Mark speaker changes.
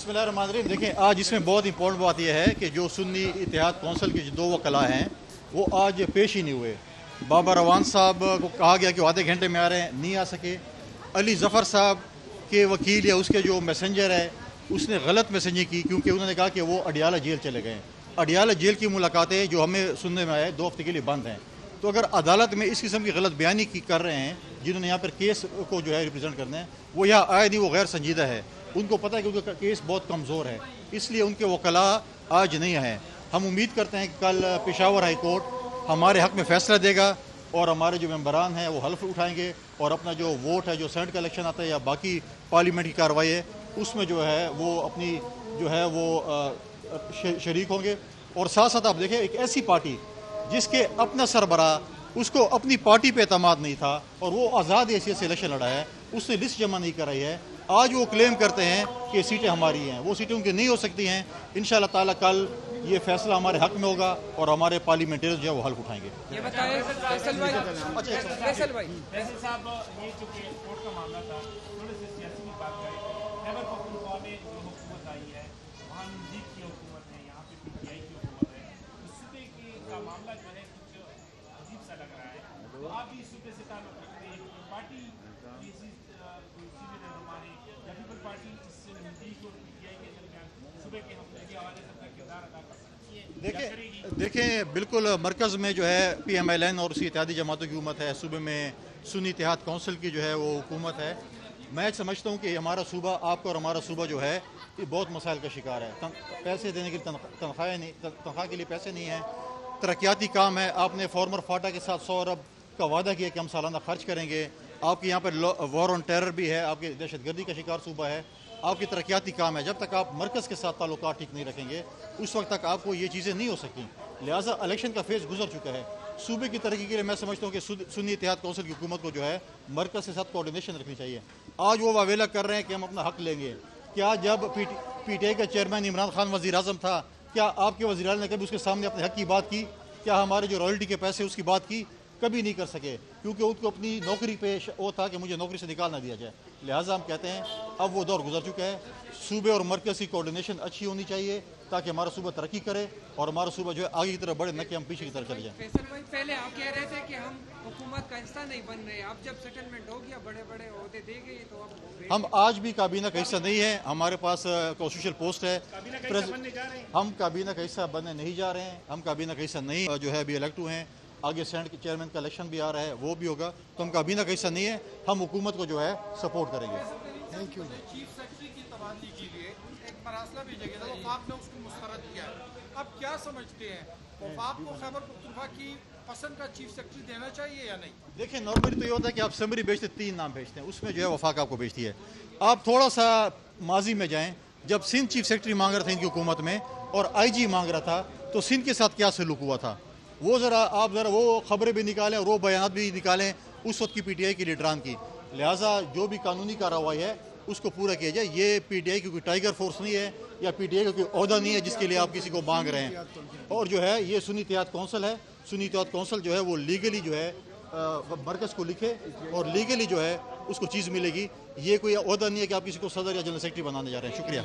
Speaker 1: बिस्मिल्लाहिर्रहमानिर्रहीम। देखें, आज इसमें बहुत इंपॉर्टेंट बात यह है कि जो सुन्नी इत्तेहाद कौंसिल के जो दो वकला हैं वो आज पेश ही नहीं हुए। बाबा रवान साहब को कहा गया कि वो आधे घंटे में आ रहे हैं, नहीं आ सके। अली ज़फ़र साहब के वकील या उसके जो मैसेंजर है उसने गलत मैसेंजिंग की, क्योंकि उन्होंने कहा कि वो अडियाला जेल चले गए। अडियाला जेल की मुलाकातें जो हमें सुनने में आए 2 हफ्ते के लिए बंद हैं। तो अगर अदालत में इस किस्म की गलत बयानी कर रहे हैं जिन्होंने यहाँ पर केस को जो है रिप्रेजेंट करना है, वो यहाँ आए नहीं, वो गैर संजीदा है। उनको पता है कि उनका केस बहुत कमज़ोर है, इसलिए उनके वकला आज नहीं हैं। हम उम्मीद करते हैं कि कल पेशावर हाई कोर्ट हमारे हक़ में फ़ैसला देगा और हमारे जो मेंबरान हैं वो हल्फ उठाएंगे और अपना जो वोट है, जो सेनेट का इलेक्शन आता है या बाकी पार्लियामेंट की कार्रवाई है, उसमें जो है वो अपनी जो है वो शरीक होंगे। और साथ साथ आप देखें, एक ऐसी पार्टी जिसके अपना सरबरा उसको अपनी पार्टी पे एतमाद नहीं था और वो आज़ाद हैसियत से इलेक्शन लड़ा है, उसने लिस्ट जमा नहीं कराई है, आज वो क्लेम करते हैं कि सीटें हमारी हैं। वो सीटें उनकी नहीं हो सकती हैं। इंशाअल्लाह ताला कल ये फैसला हमारे हक में होगा और हमारे पार्लियामेंटेरियन जो है वो हल्फ उठाएंगे।
Speaker 2: ये बताइए फैसल भाई,
Speaker 3: फैसल साहब, ये जो कि कोर्ट का मामला था, थोड़े से सियासी की बात करें। खैबर पख्तूनख्वा में जो हुकूमत आई है वहाँ नज़दीक की हुकूमत है, यहाँ पे PTI की हुकूमत है, उस सूबे का मामला जो है कुछ अजीब सा लग रहा है। तो आप भी इस सूबे से ताल्लुक़ रखते हैं, पार्टी या पीपल पार्टी इससे नज़दीक और PTI के दरमियान सूबे के हमले के हवाले से अपना किरदार अदा कर सकती है।
Speaker 1: देखें, बिल्कुल मरकज़ में जो है PMLN और उसी इत्तेहादी जमातों की हुकूमत है, सूबे में सुन्नी इत्तेहाद कौंसिल की जो है वो हुकूमत है। मैं समझता हूँ कि हमारा सूबा, आपका और हमारा सूबा जो है ये बहुत मसाइल का शिकार है। पैसे देने के लिए तनख्वाह के लिए पैसे नहीं है, तरक्याती काम है। आपने फॉर्मर फाटा के साथ 100 अरब का वादा किया कि हम सालाना खर्च करेंगे। आपके यहाँ पर वॉर ऑन टेरर भी है, आपके दहशतगर्दी का शिकार सूबा है, आपकी तरक्याती काम है। जब तक आप मरकज़ के साथ ताल्लुकात ठीक नहीं रखेंगे उस वक्त तक आपको ये चीज़ें नहीं हो सकती। लिहाजा इलेक्शन का फेज़ गुजर चुका है। सूबे की तरक्की के लिए मैं समझता हूँ कि सुन्नी इत्तेहाद कौंसिल की हुकूमत को जो है मरकज़ के साथ कोऑर्डिनेशन रखनी चाहिए। आज वो वावेला कर रहे हैं कि हम अपना हक़ लेंगे। क्या जब PTI का चेयरमैन इमरान खान वज़ीर आज़म था, क्या आपके वज़ीर आज़म ने कभी उसके सामने अपने हक़ की बात की? क्या हमारे जो रॉयल्टी के पैसे उसकी बात की? कभी नहीं कर सके, क्योंकि उनको अपनी नौकरी पे वो था कि मुझे नौकरी से निकाल ना दिया जाए। लिहाजा हम कहते हैं अब वो दौर गुजर चुका है। सूबे और मरकज़ की कोऑर्डिनेशन अच्छी होनी चाहिए ताकि हमारा सूबा तरक्की करे और हमारा सूबा जो है आगे की तरफ बढ़े, न कि हम पीछे की तरफ चले जाएं।
Speaker 2: फैसल भाई, पहले आप कह रहे थे कि हम हुकूमत का हिस्सा नहीं बन रहे, अब जब सेटलमेंट हो गया, बड़े बड़े ओहदे दे गए, तो अब
Speaker 1: हम आज भी काबीना का हिस्सा नहीं है। हमारे पास कॉन्स्टिट्यूशनल पोस्ट है, हम काबीना का हिस्सा बनने नहीं जा रहे हैं। हम काबीना का हिस्सा नहीं जो है अभी इलेक्ट हुए हैं। आगे सेनेट के चेयरमैन का इलेक्शन भी आ रहा है, वो भी होगा। तो हम काबीना का हिस्सा नहीं है, हम हुकूमत को जो है सपोर्ट करेंगे।
Speaker 4: Thank you. चीफ सेक्रेटरी की तबादली के लिए एक मरासला भेजा गया था, वफाक ने उसको मुस्तरद किया। अब क्या समझते हैं, वफाक को खैबर पख्तूनख्वा की पसंद का चीफ सेक्रेटरी देना चाहिए या नहीं?
Speaker 1: देखिए, नॉर्मली तो ये होता है कि आप समरी भेजते, 3 नाम भेजते हैं, उसमें जो है वफाक आपको भेजती है। आप थोड़ा सा माजी में जाएँ, जब सिंध चीफ सेक्रेटरी मांग रहा था इनकी हुकूमत में और IG मांग रहा था, तो सिंध के साथ क्या सलूक हुआ था वो आप ज़रा वो खबरें भी निकालें और वो बयान भी निकालें उस वक्त की PTI की लीडरान की। लिहाजा जो भी कानूनी कार्रवाई है उसको पूरा किया जाए। ये PTI की कोई टाइगर फोर्स नहीं है या PTI का कोई ओहदा नहीं है जिसके लिए आप किसी को मांग रहे हैं। और जो है ये सुन्नी इत्तेहाद कौंसिल है, सुन्नी इत्तेहाद कौंसिल जो है वो लीगली जो है मरकज़ को लिखे और लीगली जो है उसको चीज़ मिलेगी। ये कोई ओहदा नहीं है कि आप किसी को सदर या जनरल सेक्रेटरी बनाने जा रहे हैं। शुक्रिया।